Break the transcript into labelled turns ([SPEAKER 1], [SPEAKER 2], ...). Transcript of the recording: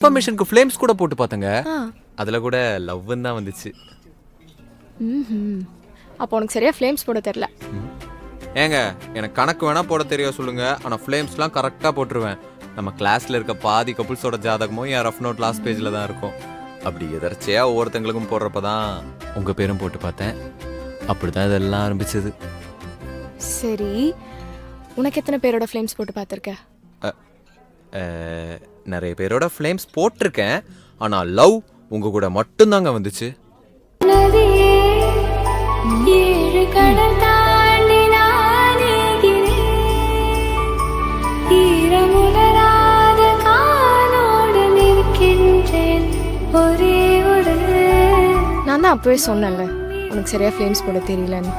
[SPEAKER 1] கன்ஃபர்மேஷனுக்கு flames கூட போட்டு பார்த்தங்க.
[SPEAKER 2] ஆ.
[SPEAKER 1] அதுல கூட லவ்ன்னு தான் வந்துச்சு.
[SPEAKER 2] அப்போ உனக்கு சரியா ஃப்ளேம்ஸ் போட தெரியல.
[SPEAKER 1] ஏங்க எனக்கு கணக்கு வேணா போட தெரியும் சொல்லுங்க, ஆனா ஃப்ளேம்ஸ்லாம் கரெக்டா போட்டுருவேன். நம்ம கிளாஸ்ல இருக்க பாதி கப்புள்ஸோட ஜாதகமும் என் ரஃப் நோட் லாஸ்ட் பேஜ்ல தான் இருக்கும். அப்படி எதர்ச்சியா ஒவ்வொருத்தங்களுக்கும் போடுறப்பதான் உங்க பேரும் போட்டு பார்த்தேன். அப்படிதான் இதெல்லாம் ஆரம்பிச்சது.
[SPEAKER 2] சரி, உனக்கு எத்தனை பேரோட ஃப்ளேம்ஸ் போட்டு பார்த்துருக்க?
[SPEAKER 1] நிறைய பேரோட ஃப்ளேம்ஸ் போட்டிருக்கேன், ஆனா லவ் உங்க கூட மட்டும்தாங்க வந்துச்சு.
[SPEAKER 2] நான் தான் அப்பவே சொன்னேன்ல உனக்கு சரியா ஃப்ளேம்ஸ் போட தெரியலன்னு.